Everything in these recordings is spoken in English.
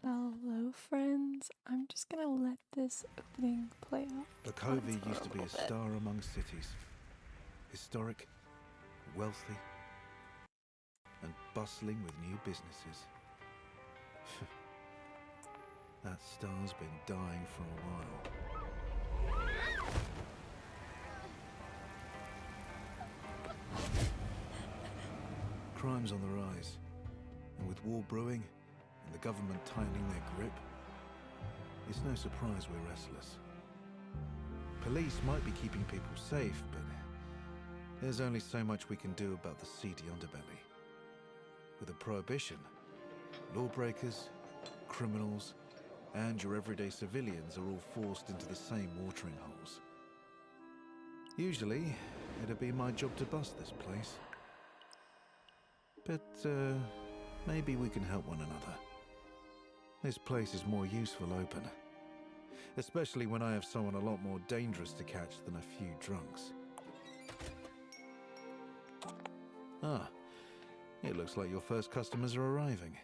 Hello, friends. I'm just gonna let this opening play out. Bakovia used to be a star among cities. Historic, wealthy, and bustling with new businesses. That star's been dying for a while. Crime's on the rise, and with war brewing and the government tightening their grip, it's no surprise we're restless. Police might be keeping people safe, but there's only so much we can do about the seedy underbelly. With a prohibition, lawbreakers, criminals, and your everyday civilians are all forced into the same watering holes. Usually, it'd be my job to bust this place. But, maybe we can help one another. This place is more useful open. Especially when I have someone a lot more dangerous to catch than a few drunks. Ah, it looks like your first customers are arriving.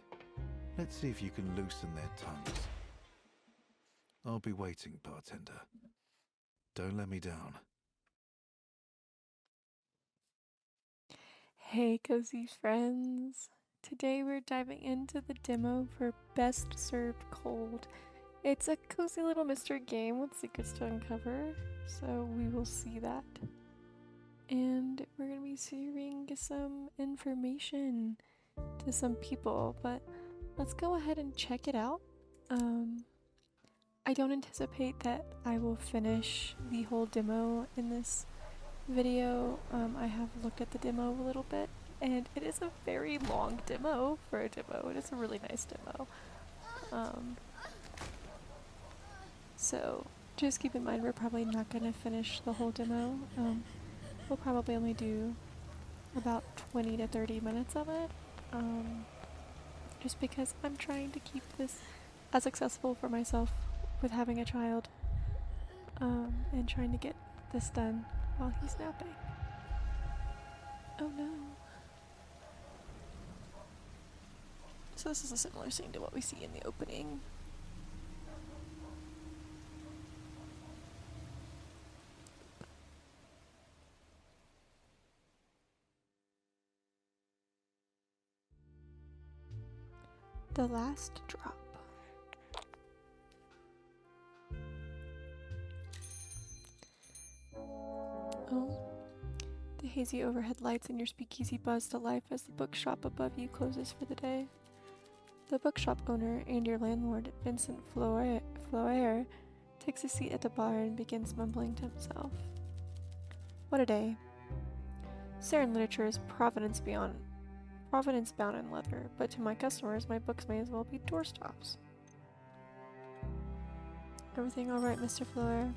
Let's see if you can loosen their tongues. I'll be waiting, bartender. Don't let me down. Hey, cozy friends. Today we're diving into the demo for Best Served Cold. It's a cozy little mystery game with secrets to uncover, so we will see that. And we're going to be sharing some information to some people, but let's go ahead and check it out. I don't anticipate that I will finish the whole demo in this video. I have looked at the demo a little bit, and it is a very long demo for a demo. It is a really nice demo. So just keep in mind we're probably not going to finish the whole demo. We'll probably only do about 20 to 30 minutes of it, just because I'm trying to keep this as accessible for myself with having a child, and trying to get this done while he's napping. Oh no. So this is a similar scene to what we see in the opening. The last drop. Oh. The hazy overhead lights in your speakeasy buzz to life as the bookshop above you closes for the day. The bookshop owner and your landlord, Vincent Floer, takes a seat at the bar and begins mumbling to himself. What a day. Sarin literature is Providence bound in leather, but to my customers, my books may as well be doorstops. Everything all right, Mr. Floer?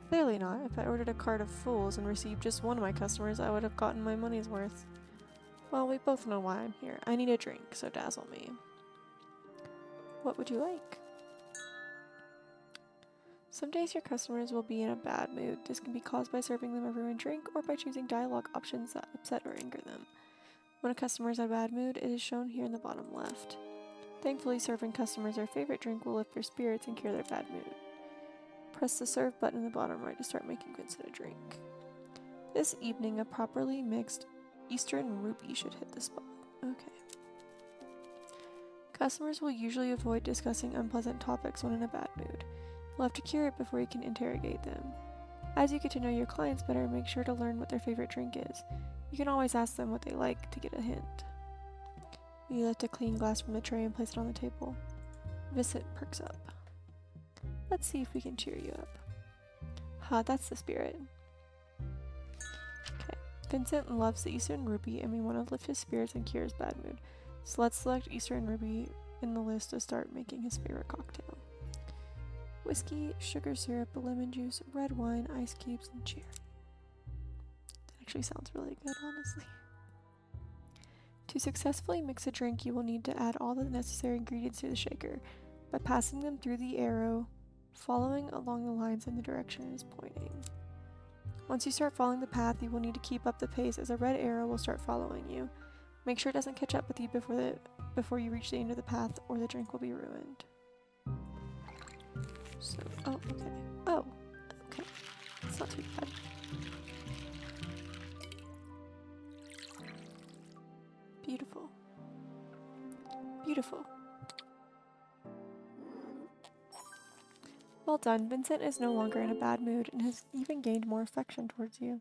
Clearly not. If I ordered a cart of fools and received just one of my customers, I would have gotten my money's worth. Well, we both know why I'm here. I need a drink, so dazzle me. What would you like? Some days your customers will be in a bad mood. This can be caused by serving them a ruined drink or by choosing dialogue options that upset or anger them. When a customer is in a bad mood, it is shown here in the bottom left. Thankfully, serving customers their favorite drink will lift their spirits and cure their bad mood. Press the serve button in the bottom right to start making Vincent a drink. This evening, a properly mixed Eastern ruby should hit the spot. Okay. Customers will usually avoid discussing unpleasant topics when in a bad mood. You'll have to cure it before you can interrogate them. As you get to know your clients better, make sure to learn what their favorite drink is. You can always ask them what they like to get a hint. You lift a clean glass from the tray and place it on the table. Vincent perks up. Let's see if we can cheer you up. Ha, that's the spirit. Okay. Vincent loves the Eastern Ruby and we want to lift his spirits and cure his bad mood. So let's select Eastern Ruby in the list to start making his favorite cocktail. Whiskey, sugar syrup, lemon juice, red wine, ice cubes, and cheer. That actually sounds really good, honestly. To successfully mix a drink, you will need to add all the necessary ingredients to the shaker by passing them through the arrow, following along the lines in the direction it is pointing. Once you start following the path, you will need to keep up the pace as a red arrow will start following you. Make sure it doesn't catch up with you before the before you reach the end of the path, or the drink will be ruined. So, oh, okay. Oh, okay. It's not too bad. Beautiful. Beautiful. Well done. Vincent is no longer in a bad mood and has even gained more affection towards you.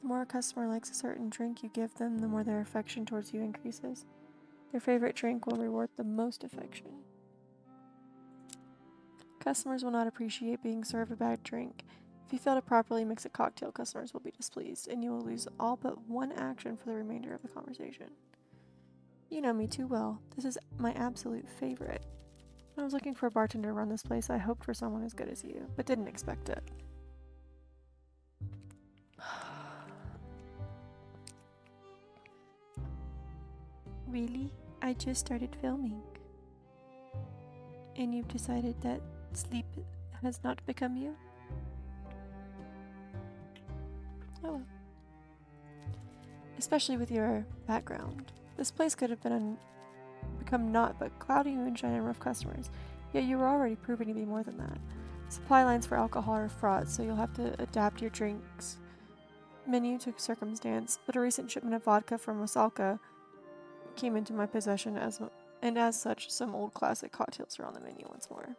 The more a customer likes a certain drink you give them, the more their affection towards you increases. Their favorite drink will reward the most affection. Customers will not appreciate being served a bad drink. If you fail to properly mix a cocktail, customers will be displeased, and you will lose all but one action for the remainder of the conversation. You know me too well. This is my absolute favorite. When I was looking for a bartender to run this place, I hoped for someone as good as you, but didn't expect it. Really? I just started filming. And you've decided that sleep has not become you? Oh well. Especially with your background. This place could have become naught but cloudy moonshine and rough customers, yet you were already proven to be more than that. Supply lines for alcohol are fraught, so you'll have to adapt your drinks menu to circumstance, but a recent shipment of vodka from Wasalka came into my possession and as such, some old classic cocktails are on the menu once more.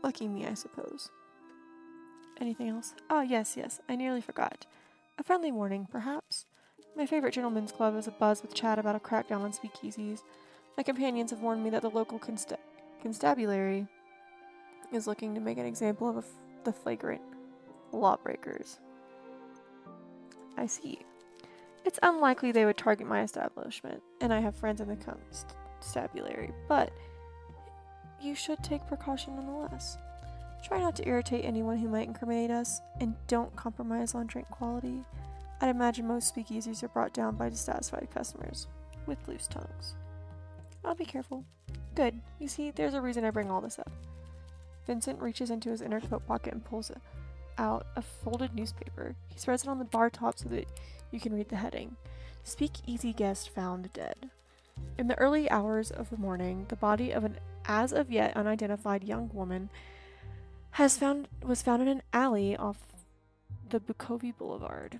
Lucky me, I suppose. Anything else? Oh, yes, I nearly forgot. A friendly warning, perhaps? My favorite gentlemen's club is abuzz with chat about a crackdown on speakeasies. My companions have warned me that the local constabulary is looking to make an example of the flagrant lawbreakers. I see. It's unlikely they would target my establishment, and I have friends in the constabulary, but you should take precaution nonetheless. Try not to irritate anyone who might incriminate us, and don't compromise on drink quality. I'd imagine most speakeasies are brought down by dissatisfied customers with loose tongues. I'll be careful. Good. You see, there's a reason I bring all this up. Vincent reaches into his inner coat pocket and pulls out a folded newspaper. He spreads it on the bar top so that you can read the heading. Speakeasy guest found dead. In the early hours of the morning, the body of an as of yet unidentified young woman was found in an alley off the Bukovi Boulevard.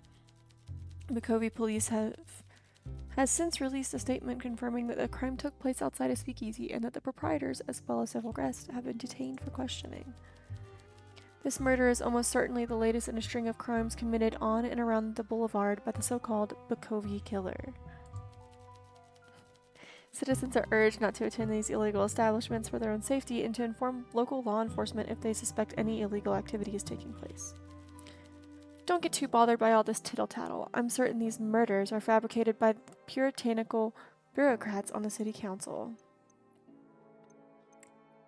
Bukovi police has since released a statement confirming that the crime took place outside a speakeasy and that the proprietors, as well as several guests, have been detained for questioning. This murder is almost certainly the latest in a string of crimes committed on and around the boulevard by the so-called Bukovi killer. Citizens are urged not to attend these illegal establishments for their own safety and to inform local law enforcement if they suspect any illegal activity is taking place. Don't get too bothered by all this tittle-tattle. I'm certain these murders are fabricated by puritanical bureaucrats on the city council.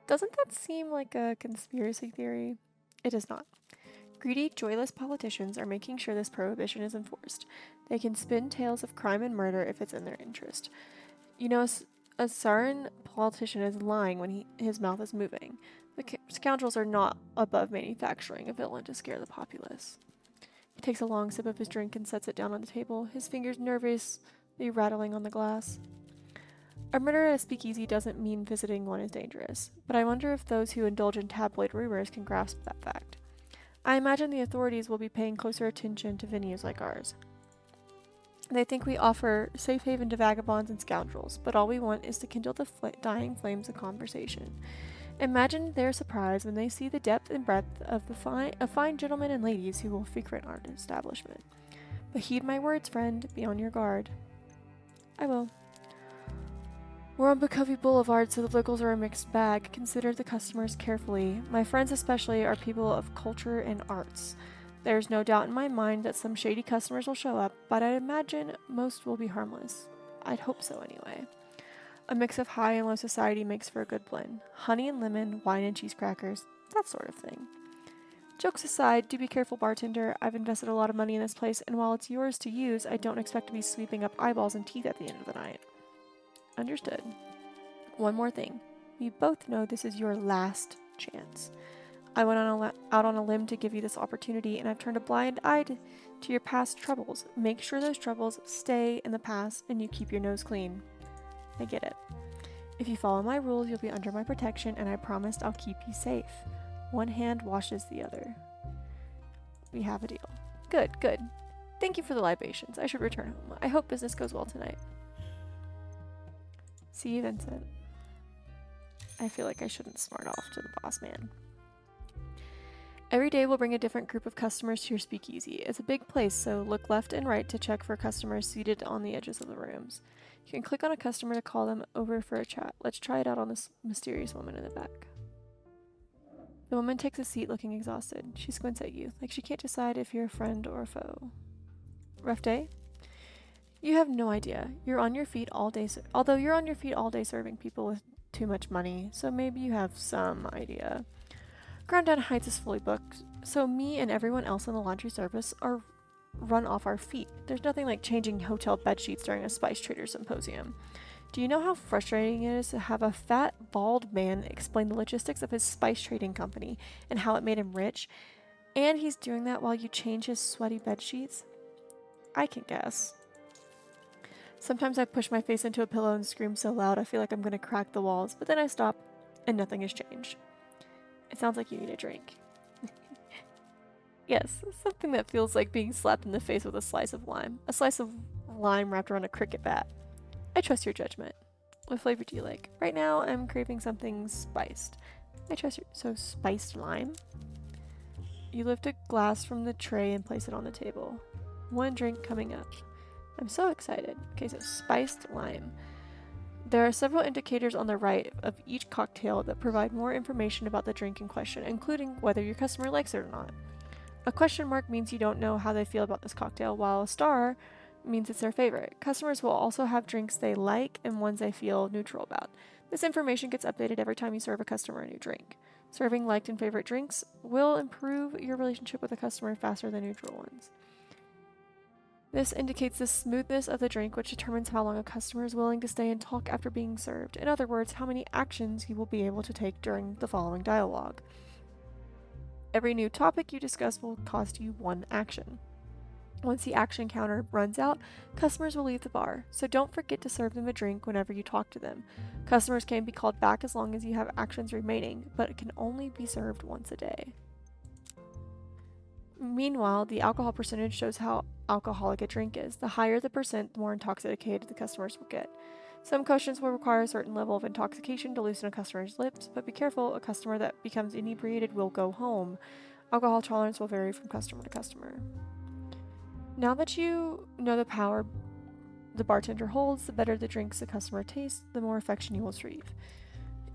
Doesn't that seem like a conspiracy theory? It is not. Greedy, joyless politicians are making sure this prohibition is enforced. They can spin tales of crime and murder if it's in their interest. You know, a Saran politician is lying when his mouth is moving. The scoundrels are not above manufacturing a villain to scare the populace. He takes a long sip of his drink and sets it down on the table, his fingers nervously rattling on the glass. A murder at a speakeasy doesn't mean visiting one is dangerous, but I wonder if those who indulge in tabloid rumors can grasp that fact. I imagine the authorities will be paying closer attention to venues like ours. They think we offer safe haven to vagabonds and scoundrels, but all we want is to kindle the dying flames of conversation. Imagine their surprise when they see the depth and breadth of fine gentlemen and ladies who will frequent our establishment. But heed my words, friend. Be on your guard. I will. We're on Bukovi Boulevard, so the locals are a mixed bag. Consider the customers carefully. My friends especially are people of culture and arts. There's no doubt in my mind that some shady customers will show up, but I'd imagine most will be harmless. I'd hope so anyway. A mix of high and low society makes for a good blend. Honey and lemon, wine and cheese crackers, that sort of thing. Jokes aside, do be careful, bartender. I've invested a lot of money in this place, and while it's yours to use, I don't expect to be sweeping up eyeballs and teeth at the end of the night. Understood. One more thing. We both know this is your last chance. I went out on a limb to give you this opportunity, and I've turned a blind eye to your past troubles. Make sure those troubles stay in the past and you keep your nose clean. I get it. If you follow my rules, you'll be under my protection, and I promised I'll keep you safe. One hand washes the other. We have a deal. Good, good. Thank you for the libations. I should return home. I hope business goes well tonight. See you, Vincent. I feel like I shouldn't smart off to the boss man. Every day we'll bring a different group of customers to your speakeasy. It's a big place, so look left and right to check for customers seated on the edges of the rooms. You can click on a customer to call them over for a chat. Let's try it out on this mysterious woman in the back. The woman takes a seat looking exhausted. She squints at you, like she can't decide if you're a friend or a foe. Rough day? You have no idea. You're on your feet all day, although you're on your feet all day serving people with too much money, so maybe you have some idea. Grand Down Heights is fully booked, so me and everyone else in the laundry service are run off our feet. There's nothing like changing hotel bed sheets during a spice trader symposium. Do you know how frustrating it is to have a fat, bald man explain the logistics of his spice trading company and how it made him rich? And he's doing that while you change his sweaty bed sheets? I can guess. Sometimes I push my face into a pillow and scream so loud I feel like I'm going to crack the walls, but then I stop and nothing has changed. It sounds like you need a drink. Yes, something that feels like being slapped in the face with a slice of lime. A slice of lime wrapped around a cricket bat. I trust your judgment. What flavor do you like? Right now, I'm craving something spiced. I trust your... So, spiced lime? You lift a glass from the tray and place it on the table. One drink coming up. I'm so excited. Okay, so spiced lime. There are several indicators on the right of each cocktail that provide more information about the drink in question, including whether your customer likes it or not. A question mark means you don't know how they feel about this cocktail, while a star means it's their favorite. Customers will also have drinks they like and ones they feel neutral about. This information gets updated every time you serve a customer a new drink. Serving liked and favorite drinks will improve your relationship with a customer faster than neutral ones. This indicates the smoothness of the drink, which determines how long a customer is willing to stay and talk after being served. In other words, how many actions you will be able to take during the following dialogue. Every new topic you discuss will cost you one action. Once the action counter runs out, customers will leave the bar, so don't forget to serve them a drink whenever you talk to them. Customers can be called back as long as you have actions remaining, but it can only be served once a day. Meanwhile, the alcohol percentage shows how alcoholic a drink is. The higher the percent, the more intoxicated the customers will get. Some potions will require a certain level of intoxication to loosen a customer's lips, but be careful, a customer that becomes inebriated will go home. Alcohol tolerance will vary from customer to customer. Now that you know the power the bartender holds, the better the drinks the customer tastes, the more affection you will receive.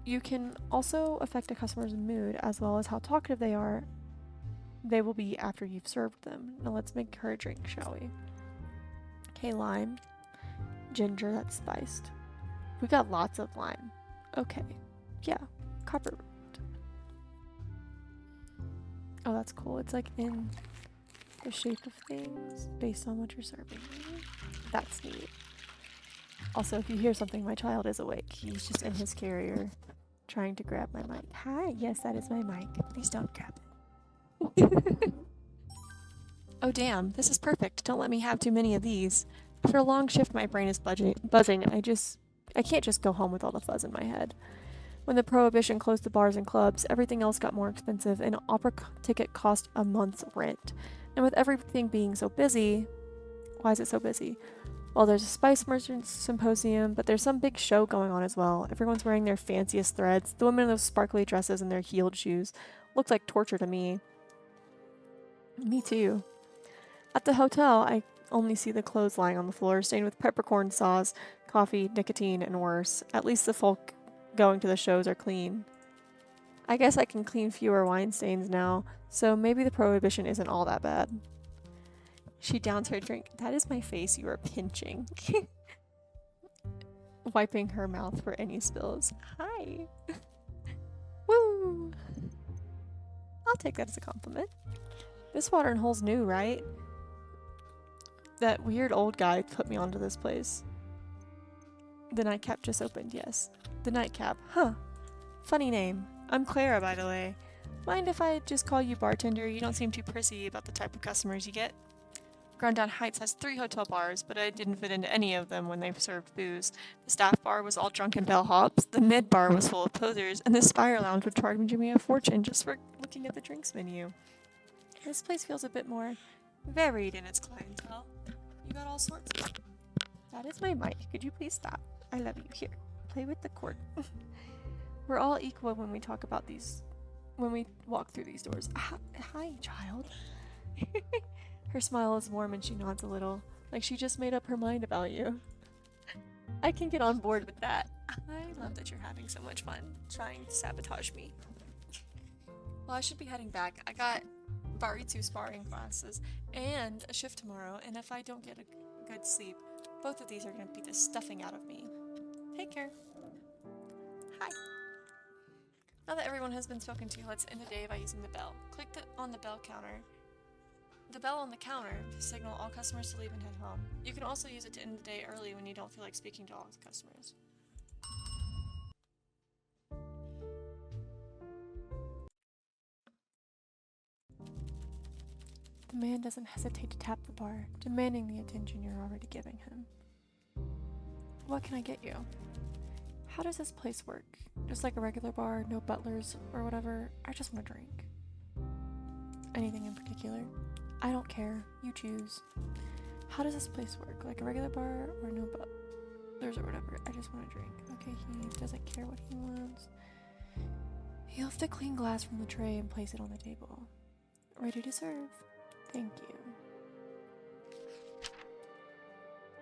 You can also affect a customer's mood as well as how talkative they will be after you've served them. Now let's make her a drink, shall we? Okay, lime. Ginger, that's spiced. We got lots of lime. Okay. Yeah. Copper root. Oh, that's cool. It's like in the shape of things based on what you're serving. That's neat. Also, if you hear something, my child is awake. He's just in his carrier trying to grab my mic. Hi, yes, that is my mic. Please don't grab it. Oh damn, this is perfect. Don't let me have too many of these. After a long shift, my brain is buzzing. I can't just go home with all the fuzz in my head. When the Prohibition closed the bars and clubs, everything else got more expensive, and an opera ticket cost a month's rent. And with everything being so busy, why is it so busy? Well, there's a Spice Merchants Symposium, but there's some big show going on as well. Everyone's wearing their fanciest threads. The women in those sparkly dresses and their heeled shoes looked like torture to me. Me too. At the hotel, I only see the clothes lying on the floor, stained with peppercorn sauce, coffee, nicotine, and worse. At least the folk going to the shows are clean. I guess I can clean fewer wine stains now, so maybe the Prohibition isn't all that bad. She downs her drink. That is my face you are pinching. Wiping her mouth for any spills. Hi. Woo. I'll take that as a compliment. This watering hole's new, right? That weird old guy put me onto this place. The nightcap just opened, yes. The nightcap. Huh. Funny name. I'm Clara, by the way. Mind if I just call you bartender? You don't seem too prissy about the type of customers you get. Grandin Heights has 3 hotel bars, but I didn't fit into any of them when they served booze. The staff bar was all drunken bellhops, the mid bar was full of posers, and the Spire Lounge would charge me a fortune just for looking at the drinks menu. This place feels a bit more varied in its clientele. You got all sorts of... That is my mic. Could you please stop? I love you. Here, play with the cord. We're all equal when we talk about these... when we walk through these doors. Hi, child. Her smile is warm and she nods a little, like she just made up her mind about you. I can get on board with that. I love that you're having so much fun trying to sabotage me. Well, I should be heading back. I got Baritsu sparring classes and a shift tomorrow, and if I don't get a good sleep, both of these are going to beat the stuffing out of me. Take care. Hi. Now that everyone has been spoken to, let's end the day by using the bell. Click on the bell counter. The bell on the counter to signal all customers to leave and head home. You can also use it to end the day early when you don't feel like speaking to all the customers. The man doesn't hesitate to tap the bar, demanding the attention you're already giving him. What can I get you? How does this place work? Just like a regular bar, no butlers or whatever? I just want a drink. Anything in particular? I don't care. You choose. How does this place work? Like a regular bar or no butlers or whatever? I just want a drink. Okay, he doesn't care what he wants. He lifts a clean glass from the tray and places it on the table. Ready to serve. Thank you.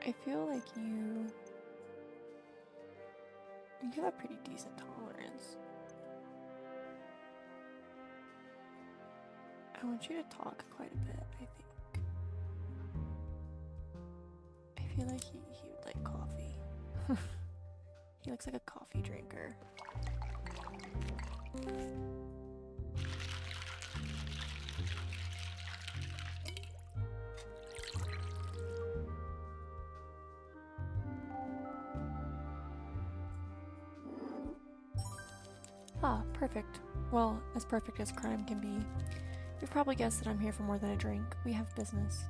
I feel like you have a pretty decent tolerance. I want you to talk quite a bit, I think. I feel like he would like coffee. He looks like a coffee drinker. Ah, perfect. Well, as perfect as crime can be. You've probably guessed that I'm here for more than a drink. We have business.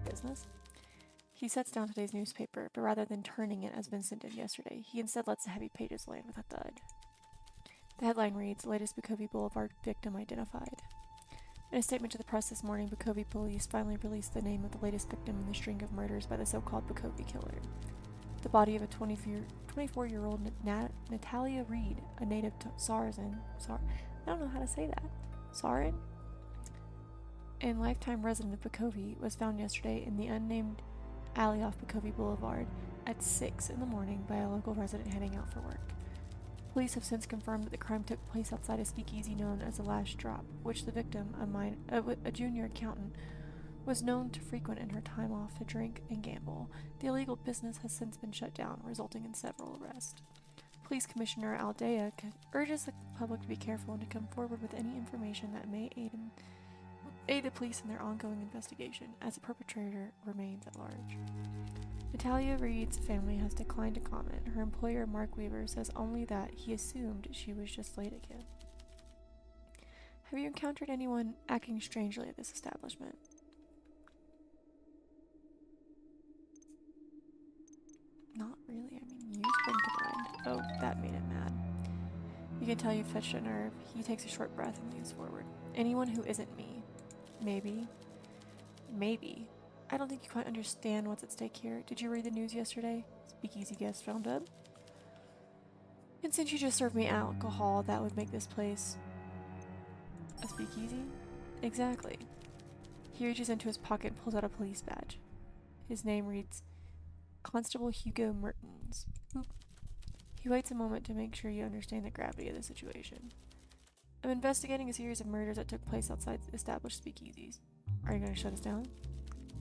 Business? He sets down today's newspaper, but rather than turning it as Vincent did yesterday, he instead lets the heavy pages land with a thud. The headline reads, Latest Bukovi Boulevard Victim Identified. In a statement to the press this morning, Bukovi police finally released the name of the latest victim in the string of murders by the so-called Bukovi killer. The body of a 24-year-old Natalia Reed, a native to Sarin. I don't know how to say that. Sarin? And lifetime resident of Bukovi, was found yesterday in the unnamed alley off Bukovi Boulevard at 6 in the morning by a local resident heading out for work. Police have since confirmed that the crime took place outside a speakeasy known as the Last Drop, which the victim, a junior accountant, was known to frequent in her time off to drink and gamble. The illegal business has since been shut down, resulting in several arrests. Police Commissioner Aldea urges the public to be careful and to come forward with any information that may aid the police in their ongoing investigation, as the perpetrator remains at large. Natalia Reed's family has declined to comment. Her employer, Mark Weaver, says only that he assumed she was just late again. Have you encountered anyone acting strangely at this establishment? Not really. I mean, you spring to mind. Oh, that made him mad. You can tell you've touched a nerve. He takes a short breath and leans forward. Anyone who isn't me. Maybe. Maybe. I don't think you quite understand what's at stake here. Did you read the news yesterday? Speakeasy guest found dead? And since you just served me alcohol, that would make this place a speakeasy? Exactly. He reaches into his pocket and pulls out a police badge. His name reads Constable Hugo Mertens. He waits a moment to make sure you understand the gravity of the situation. I'm investigating a series of murders that took place outside established speakeasies. Are you going to shut us down?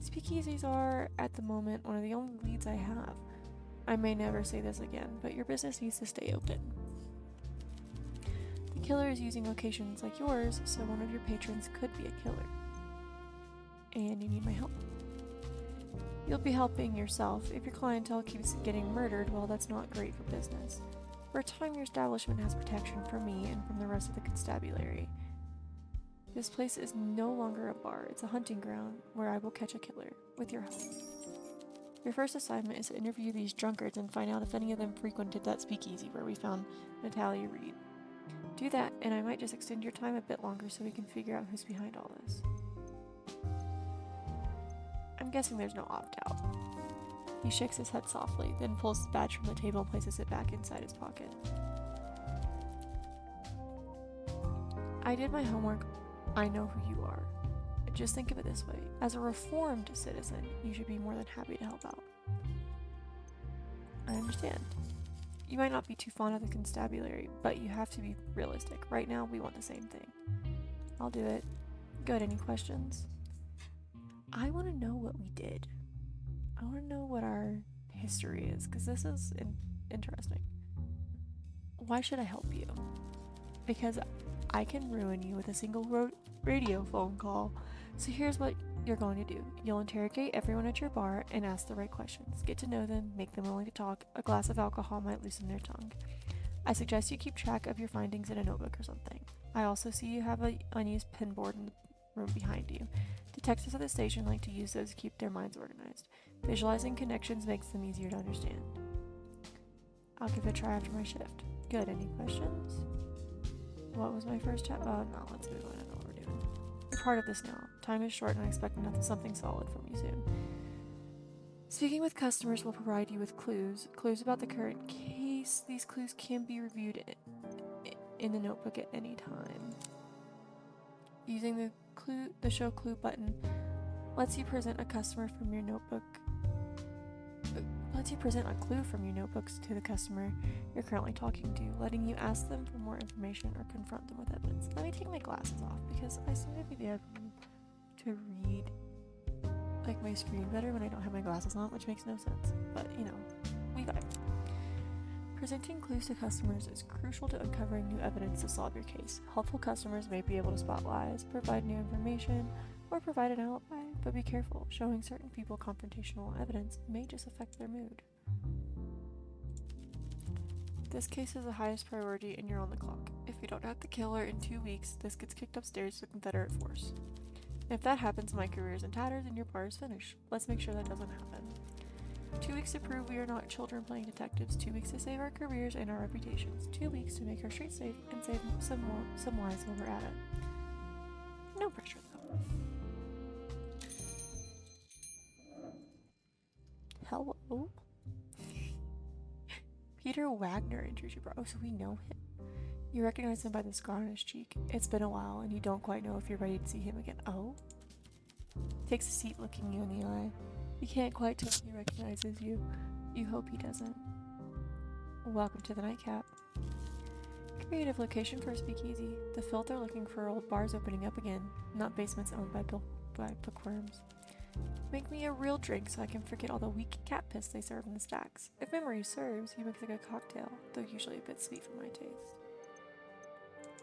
Speakeasies are, at the moment, one of the only leads I have. I may never say this again, but your business needs to stay open. The killer is using locations like yours, so one of your patrons could be a killer. And you need my help. You'll be helping yourself. If your clientele keeps getting murdered, well, that's not great for business. For a time, your establishment has protection from me and from the rest of the constabulary. This place is no longer a bar. It's a hunting ground where I will catch a killer, with your help. Your first assignment is to interview these drunkards and find out if any of them frequented that speakeasy where we found Natalia Reed. Do that, and I might just extend your time a bit longer so we can figure out who's behind all this. I'm guessing there's no opt-out. He shakes his head softly, then pulls his badge from the table and places it back inside his pocket. I did my homework. I know who you are. Just think of it this way. As a reformed citizen, you should be more than happy to help out. I understand. You might not be too fond of the constabulary, but you have to be realistic. Right now, we want the same thing. I'll do it. Good, any questions? I want to know what we did. I want to know what our history is, because this is interesting. Why should I help you? Because I can ruin you with a single radio phone call. So here's what you're going to do. You'll interrogate everyone at your bar and ask the right questions. Get to know them, make them willing to talk. A glass of alcohol might loosen their tongue. I suggest you keep track of your findings in a notebook or something. I also see you have an unused pinboard in the room behind you. Detectives at the station like to use those to keep their minds organized. Visualizing connections makes them easier to understand. I'll give it a try after my shift. Good, any questions? What was my first chat? Oh no, let's move on. I know what we're doing. You're part of this now. Time is short and I expect something solid from you soon. Speaking with customers will provide you with clues about the current case. These clues can be reviewed in the notebook at any time. Using the show clue button lets you present a customer from your notebook. Lets you present a clue from your notebooks to the customer you're currently talking to, letting you ask them for more information or confront them with evidence. Let me take my glasses off because I seem to be able to read like my screen better when I don't have my glasses on, which makes no sense. But you know, we got it. Presenting clues to customers is crucial to uncovering new evidence to solve your case. Helpful customers may be able to spot lies, provide new information, or provide an alibi, but be careful. Showing certain people confrontational evidence may just affect their mood. This case is the highest priority and you're on the clock. If you don't have the killer in 2 weeks, this gets kicked upstairs to Confederate force. If that happens, my career is in tatters and your bar is finished. Let's make sure that doesn't happen. 2 weeks to prove we are not children playing detectives. 2 weeks to save our careers and our reputations. 2 weeks to make our streets safe and save some lives while we're at it. No pressure though. Hello? Peter Wagner enters your bar. Oh, so we know him. You recognize him by the scar on his cheek. It's been a while and you don't quite know if you're ready to see him again. Oh? Takes a seat looking you in the eye. You can't quite tell if he recognizes you. You hope he doesn't. Welcome to the nightcap. Creative location for a speakeasy. The filth are looking for old bars opening up again, not basements owned by bookworms. Make me a real drink so I can forget all the weak cat piss they serve in the stacks. If memory serves, he makes a good cocktail, though usually a bit sweet for my taste.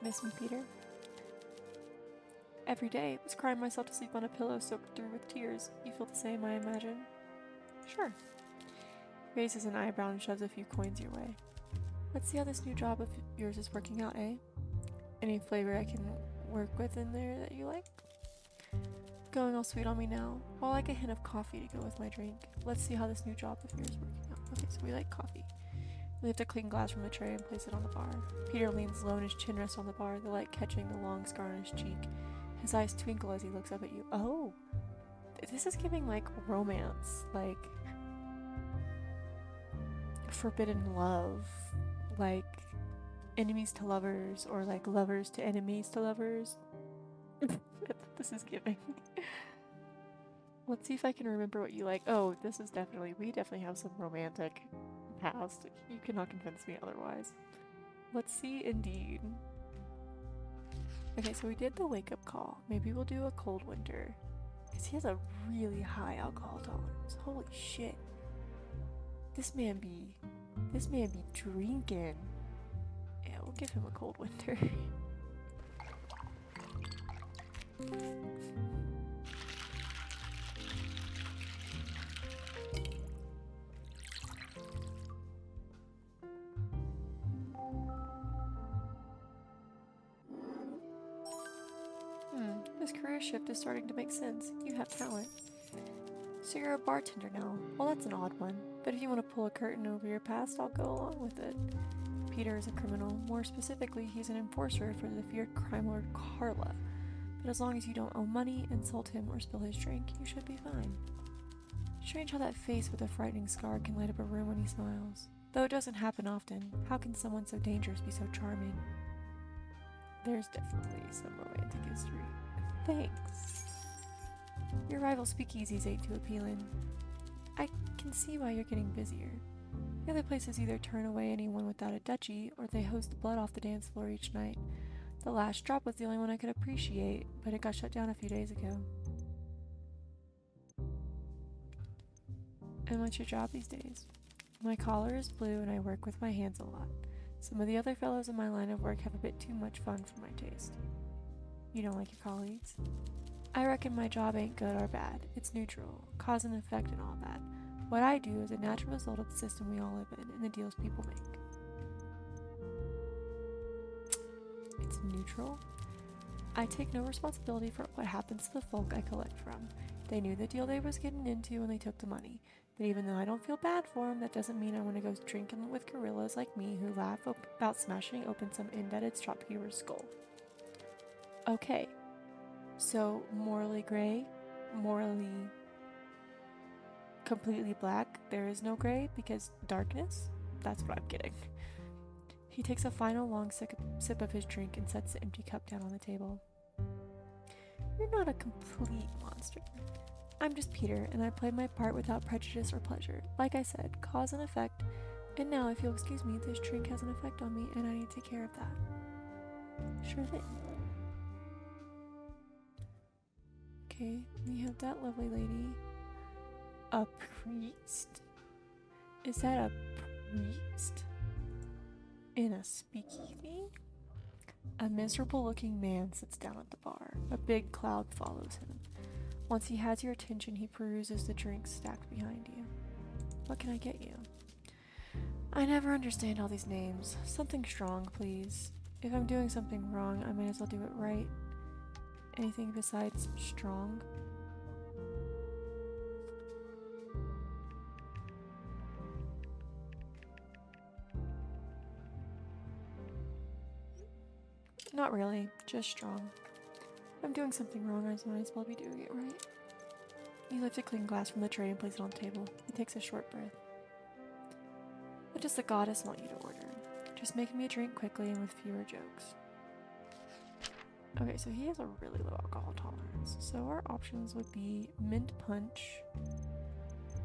Miss me, Peter? Every day, I was crying myself to sleep on a pillow soaked through with tears. You feel the same, I imagine? Sure. Raises an eyebrow and shoves a few coins your way. Let's see how this new job of yours is working out, eh? Any flavor I can work with in there that you like? Going all sweet on me now. I'll like a hint of coffee to go with my drink. Let's see how this new job of yours is working out. Okay, so we like coffee. We lift a clean glass from the tray and place it on the bar. Peter leans low and his chin rests on the bar, the light catching the long scar on his cheek. His eyes twinkle as he looks up at you. Oh! This is giving, like, romance. Like, forbidden love. Like, enemies to lovers, or, like, lovers to enemies to lovers. That's what this is giving. Let's see if I can remember what you like. Oh, we definitely have some romantic past. You cannot convince me otherwise. Let's see, indeed. Okay, so we did the wake-up call. Maybe we'll do a cold winter. Because he has a really high alcohol tolerance. Holy shit. This man be drinking. Yeah, we'll give him a cold winter. This career shift is starting to make sense. You have talent. So you're a bartender now. Well, that's an odd one. But if you want to pull a curtain over your past, I'll go along with it. Peter is a criminal. More specifically, he's an enforcer for the feared crime lord Carla. But as long as you don't owe money, insult him, or spill his drink, you should be fine. Strange how that face with a frightening scar can light up a room when he smiles. Though it doesn't happen often, how can someone so dangerous be so charming? There's definitely some romantic history. Thanks. Your rival speakeasies ain't too appealing. I can see why you're getting busier. The other places either turn away anyone without a duchy, or they hose the blood off the dance floor each night. The last drop was the only one I could appreciate, but it got shut down a few days ago. And what's your job these days? My collar is blue and I work with my hands a lot. Some of the other fellows in my line of work have a bit too much fun for my taste. You don't like your colleagues? I reckon my job ain't good or bad. It's neutral, cause and effect and all that. What I do is a natural result of the system we all live in and the deals people make. It's neutral? I take no responsibility for what happens to the folk I collect from. They knew the deal they was getting into when they took the money. But even though I don't feel bad for them, that doesn't mean I want to go drinking with gorillas like me who laugh about smashing open some indebted shopkeeper's skull. Okay, so morally gray, morally completely black, there is no gray because darkness? That's what I'm getting. He takes a final long sip of his drink and sets the empty cup down on the table. You're not a complete monster. I'm just Peter, and I play my part without prejudice or pleasure. Like I said, cause and effect. And now, if you'll excuse me, this drink has an effect on me, and I need to take care of that. Sure thing. Okay, we have that lovely lady. A priest? Is that a priest? In a speakeasy? A miserable-looking man sits down at the bar. A big cloud follows him. Once he has your attention, he peruses the drinks stacked behind you. What can I get you? I never understand all these names. Something strong, please. If I'm doing something wrong, I might as well do it right. Anything besides strong? Not really, just strong. If I'm doing something wrong, I might as well be doing it right. You lift a clean glass from the tray and place it on the table. He takes a short breath. What does the goddess want you to order? Just make me a drink quickly and with fewer jokes. Okay, so he has a really low alcohol tolerance. So our options would be mint punch.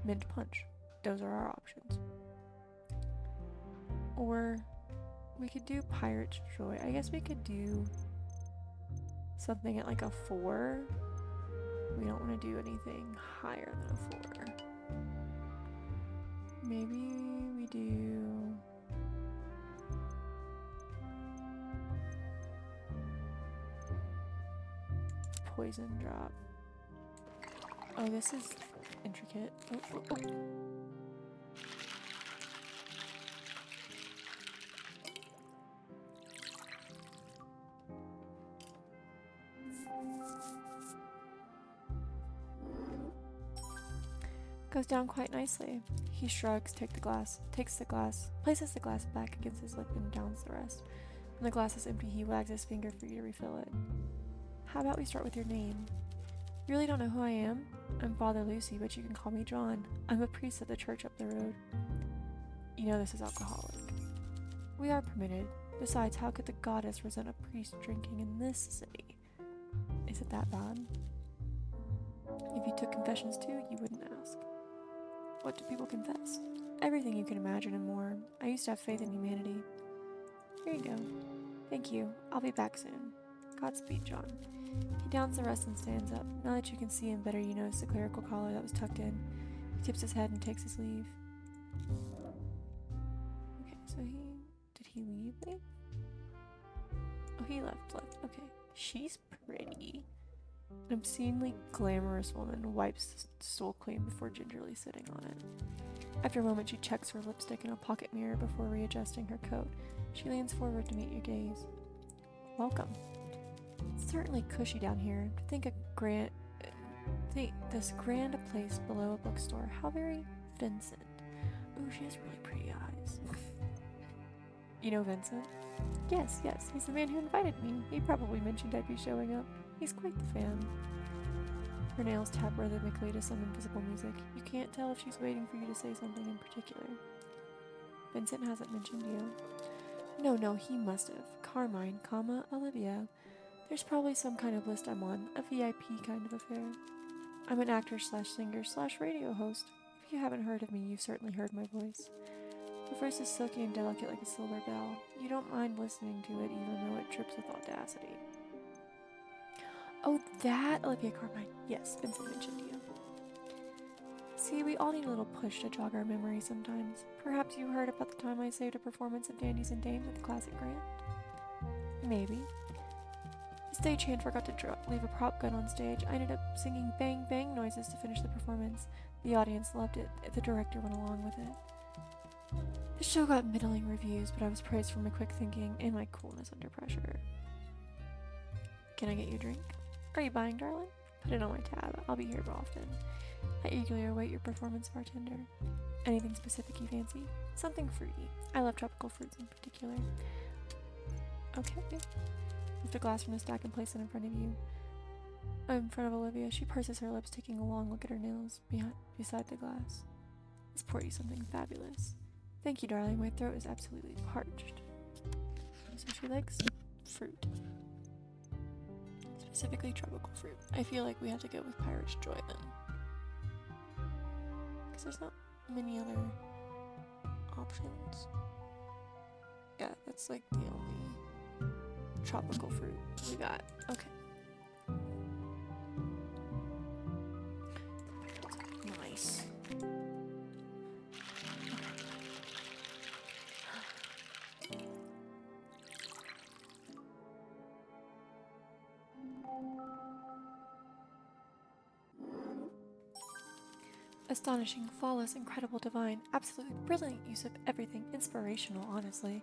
Mint punch. Those are our options. Or we could do Pirate's Joy. I guess we could do something at like a 4. We don't want to do anything higher than a 4. Maybe we do poison drop. Oh, this is intricate. Oh. Goes down quite nicely. He shrugs, takes the glass, places the glass back against his lip and downs the rest. When the glass is empty, he wags his finger for you to refill it. How about we start with your name? You really don't know who I am? I'm Father Lucy, but you can call me John. I'm a priest at the church up the road. You know this is alcoholic. We are permitted. Besides, how could the goddess resent a priest drinking in this city? Is it that bad? If you took confessions too, you wouldn't ask. What do people confess? Everything you can imagine and more. I used to have faith in humanity. Here you go. Thank you. I'll be back soon. Godspeed, John. He downs the rest and stands up. Now that you can see him better, you notice the clerical collar that was tucked in. He tips his head and takes his leave. Okay, so did he leave me? Oh, he left. Okay. She's pretty. An obscenely glamorous woman wipes the stool clean before gingerly sitting on it. After a moment, she checks her lipstick in a pocket mirror before readjusting her coat. She leans forward to meet your gaze. Welcome. It's certainly cushy down here. To think this grand place below a bookstore. How very Vincent. Ooh, she has really pretty eyes. You know Vincent? Yes, he's the man who invited me. He probably mentioned I'd be showing up. He's quite the fan. Her nails tap rhythmically to some invisible music. You can't tell if she's waiting for you to say something in particular. Vincent hasn't mentioned you. No, he must have. Carmine, Olivia. There's probably some kind of list I'm on, a VIP kind of affair. I'm an actor slash singer slash radio host. If you haven't heard of me, you've certainly heard my voice. My voice is silky and delicate like a silver bell. You don't mind listening to it even though it trips with audacity. Oh, that Olivia Carmine. Yes, Vincent mentioned you. See, we all need a little push to jog our memory sometimes. Perhaps you heard about the time I saved a performance of Dandies and Dames at the Classic Grand? Maybe. The stagehand forgot to leave a prop gun on stage. I ended up singing bang bang noises to finish the performance. The audience loved it. The director went along with it. The show got middling reviews, but I was praised for my quick thinking and my coolness under pressure. Can I get you a drink? Are you buying, darling? Put it on my tab. I'll be here often. I eagerly await your performance, bartender. Anything specific you fancy? Something fruity. I love tropical fruits in particular. Okay. Lift a glass from the stack and place it in front of you. In front of Olivia, she purses her lips, taking a long look at her nails beside the glass. Let's pour you something fabulous. Thank you, darling. My throat is absolutely parched. So she likes fruit. Specifically tropical fruit. I feel like we have to go with Pirate's Joy then. Because there's not many other options. Yeah, that's like the only tropical fruit we got. Okay. Nice. Astonishing, flawless, incredible, divine, absolutely brilliant use of everything, inspirational, honestly.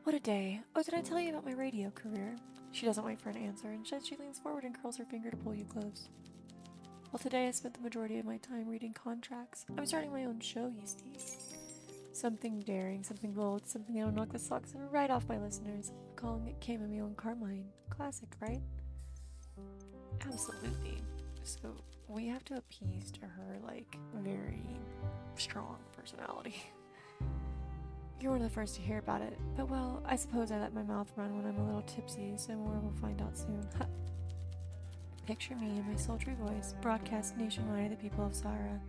What a day. Oh, did I tell you about my radio career? She doesn't wait for an answer. Instead, she leans forward and curls her finger to pull you close. Well, today I spent the majority of my time reading contracts. I'm starting my own show, you see. Something daring, something bold, something that'll knock the socks right off my listeners. I'm calling it Chamomile and Carmine. Classic, right? Absolutely. So, we have to appease to her, like, very strong personality. You're one of the first to hear about it, but well, I suppose I let my mouth run when I'm a little tipsy, so more we'll find out soon. Picture me in my sultry voice, broadcast nationwide to the people of Sara.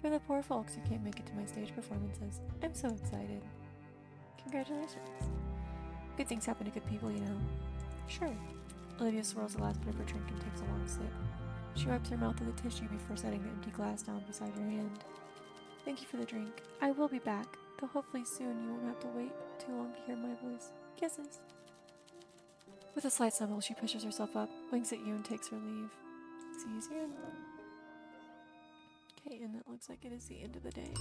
Even the poor folks who can't make it to my stage performances. I'm so excited. Congratulations. Good things happen to good people, you know. Sure. Olivia swirls the last bit of her drink and takes a long sip. She wipes her mouth with a tissue before setting the empty glass down beside her hand. Thank you for the drink. I will be back, though hopefully soon you won't have to wait too long to hear my voice. Kisses. With a slight stumble, she pushes herself up, winks at you, and takes her leave. See you soon. Okay, and that looks like it is the end of the day.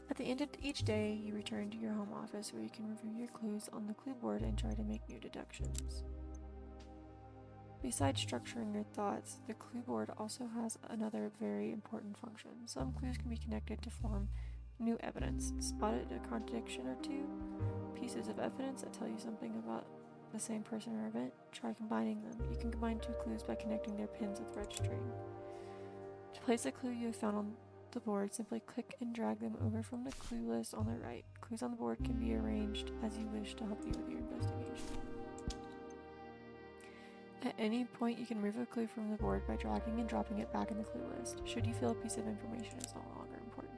At the end of each day, you return to your home office where you can review your clues on the clue board and try to make new deductions. Besides structuring your thoughts, the clue board also has another very important function. Some clues can be connected to form new evidence. Spotted a contradiction or two? Pieces of evidence that tell you something about the same person or event? Try combining them. You can combine two clues by connecting their pins with red string. To place a clue you have found on the board, simply click and drag them over from the clue list on the right. Clues on the board can be arranged as you wish to help you with your investigation. At any point, you can remove a clue from the board by dragging and dropping it back in the clue list, should you feel a piece of information is no longer important.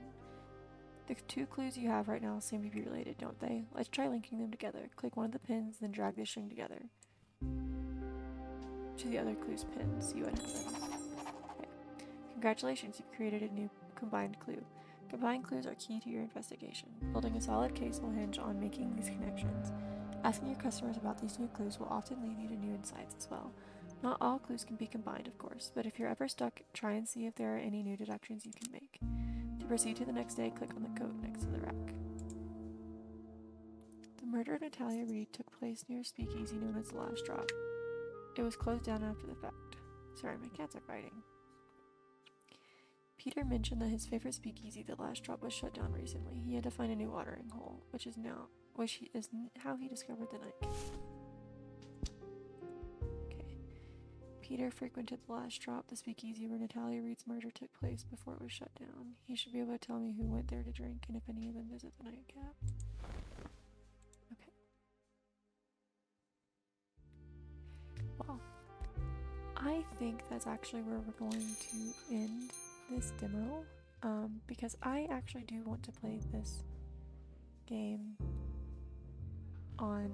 The two clues you have right now seem to be related, don't they? Let's try linking them together. Click one of the pins, then drag the string together to the other clue's pin. See what happens. Okay. Congratulations, you've created a new combined clue. Combined clues are key to your investigation. Building a solid case will hinge on making these connections. Asking your customers about these new clues will often lead you to new insights as well. Not all clues can be combined, of course, but if you're ever stuck, try and see if there are any new deductions you can make. To proceed to the next day, click on the coat next to the rack. The murder of Natalia Reed took place near a speakeasy known as The Last Drop. It was closed down after the fact. Sorry, my cats are fighting. Peter mentioned that his favorite speakeasy, The Last Drop, was shut down recently. He had to find a new watering hole, which is how he discovered the night. Okay. Peter frequented The Last Drop, the speakeasy where Natalia Reed's murder took place before it was shut down. He should be able to tell me who went there to drink and if any of them visit the nightcap. Okay. Well, I think that's actually where we're going to end this demo, because I actually do want to play this game on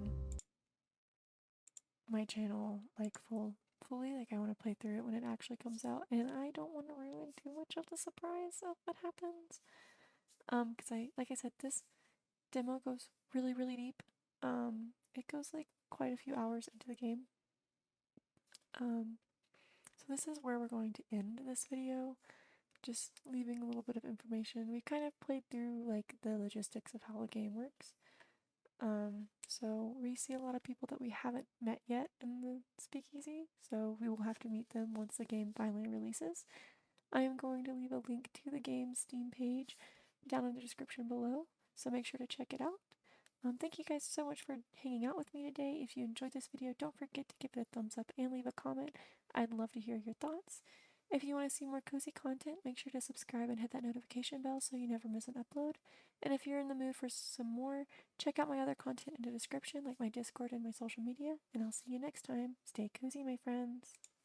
my channel, like fully, like I want to play through it when it actually comes out, and I don't want to ruin too much of the surprise of what happens, because like I said, this demo goes really, really deep. It goes like quite a few hours into the game. So this is where we're going to end this video, just leaving a little bit of information. We kind of played through like the logistics of how the game works. So we see a lot of people that we haven't met yet in the speakeasy, so we will have to meet them once the game finally releases. I am going to leave a link to the game's Steam page down in the description below, so make sure to check it out. Thank you guys so much for hanging out with me today. If you enjoyed this video, don't forget to give it a thumbs up and leave a comment. I'd love to hear your thoughts. If you want to see more cozy content, make sure to subscribe and hit that notification bell so you never miss an upload. And if you're in the mood for some more, check out my other content in the description, like my Discord and my social media. And I'll see you next time. Stay cozy, my friends.